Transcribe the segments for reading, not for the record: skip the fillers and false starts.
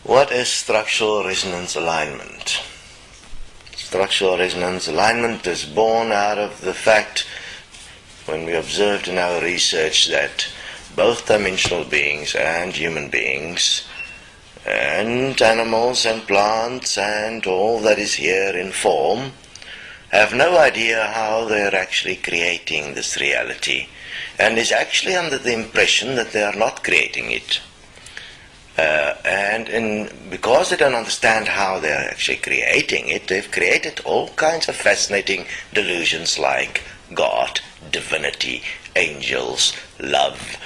What is structural resonance alignment? Structural resonance alignment is born out of the fact, when we observed in our research, that both dimensional beings and human beings and animals and plants and all that is here in form have no idea how they are actually creating this reality, and is actually under the impression that they are not creating it. Because they don't understand how they are actually creating it, they've created all kinds of fascinating delusions like God, divinity, angels, love,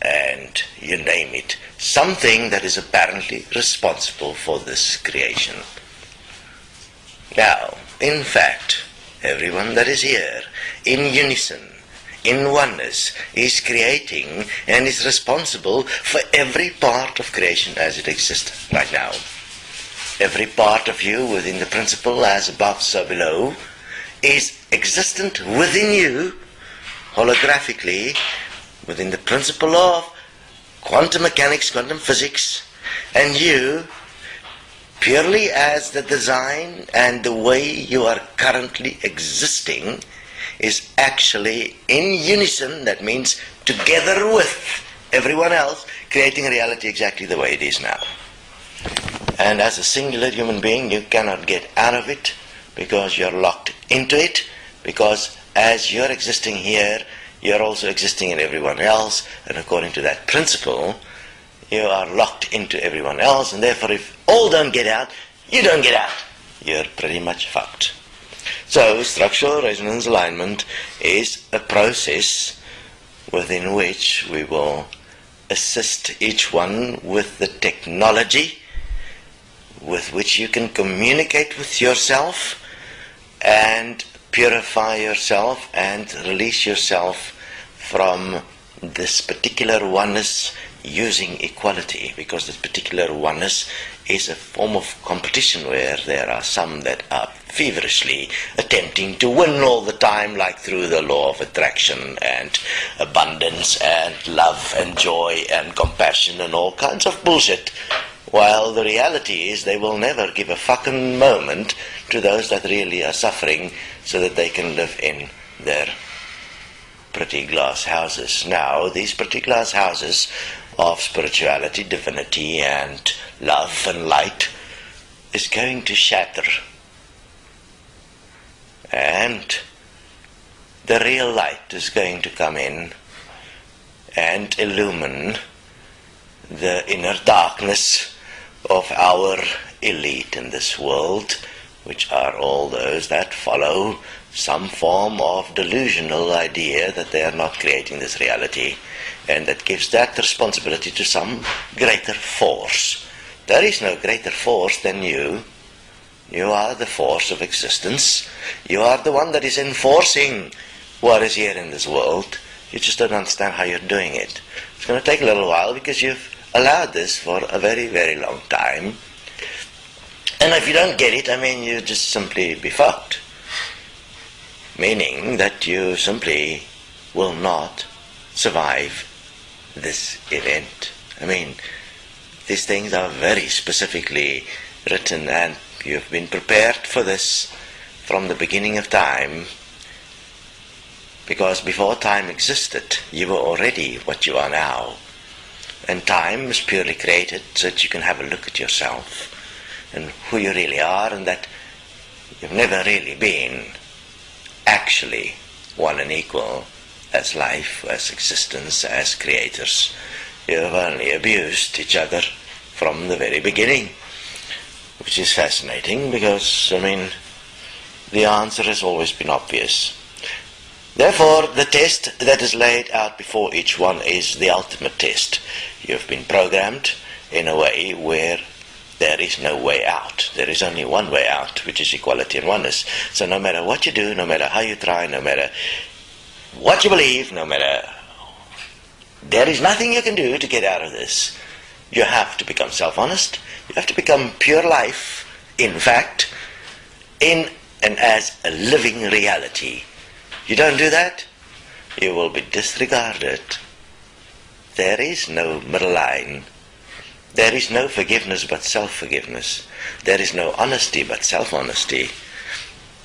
and you name it. Something that is apparently responsible for this creation. Now, in fact, everyone that is here, in unison, in oneness, is creating and is responsible for every part of creation as it exists right now. Every part of you within the principle as above so below is existent within you, holographically, within the principle of quantum mechanics, quantum physics, and you, purely as the design and the way you are currently existing, is actually in unison, that means together with everyone else, creating reality exactly the way it is now. And as a singular human being, you cannot get out of it because you're locked into it, because as you're existing here, you're also existing in everyone else, and according to that principle, you are locked into everyone else, and therefore if all don't get out, you don't get out. You're pretty much fucked. So, structural resonance alignment is a process within which we will assist each one with the technology with which you can communicate with yourself and purify yourself and release yourself from this particular oneness using equality, because this particular oneness is a form of competition where there are some that are feverishly attempting to win all the time, like through the law of attraction and abundance and love and joy and compassion and all kinds of bullshit, while the reality is they will never give a fucking moment to those that really are suffering so that they can live in their pretty glass houses. Now, these pretty glass houses of spirituality, divinity, and love and light is going to shatter. And the real light is going to come in and illumine the inner darkness of our elite in this world, which are all those that follow some form of delusional idea that they are not creating this reality, and that gives that responsibility to some greater force. There is no greater force than you. You are the force of existence. You are the one that is enforcing what is here in this world. You just don't understand how you're doing it. It's going to take a little while because you've allowed this for a very, very long time. And if you don't get it, you just simply be fucked. Meaning that you simply will not survive this event. These things are very specifically written, and you've been prepared for this from the beginning of time, because before time existed, you were already what you are now. And time is purely created so that you can have a look at yourself and who you really are, and that you've never really been actually one and equal as life, as existence, as creators. You have only abused each other from the very beginning, which is fascinating because, the answer has always been obvious. Therefore, the test that is laid out before each one is the ultimate test. You've been programmed in a way where there is no way out. There is only one way out, which is equality and oneness. So no matter what you do, no matter how you try, no matter what you believe, there is nothing you can do to get out of this. You have to become self-honest. You have to become pure life, in fact, in and as a living reality. You don't do that, you will be disregarded. There is no middle line. There is no forgiveness but self-forgiveness. There is no honesty but self-honesty.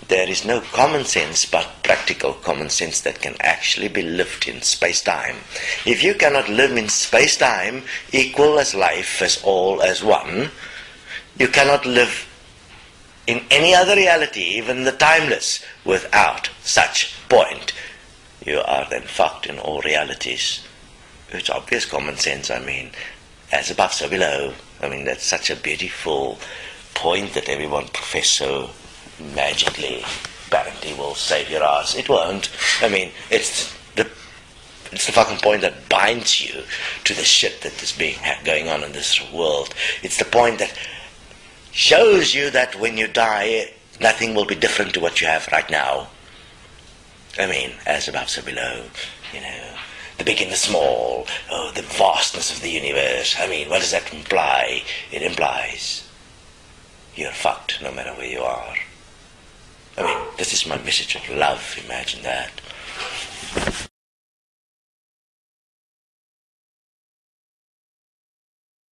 There is no common sense but practical common sense that can actually be lived in space-time. If you cannot live in space-time, equal as life, as all, as one, you cannot live in any other reality, even the timeless, without such point. You are then fucked in all realities. It's obvious common sense, I mean. As above, so below. I mean, that's such a beautiful point that everyone professes so magically. Apparently will save your ass. It won't. I mean, it's the fucking point that binds you to the shit that is going on in this world. It's the point that shows you that when you die, nothing will be different to what you have right now. I mean, as above, so below, you know. The big and the small, oh, the vastness of the universe. I mean, what does that imply? It implies you're fucked no matter where you are. I mean, this is my message of love, imagine that.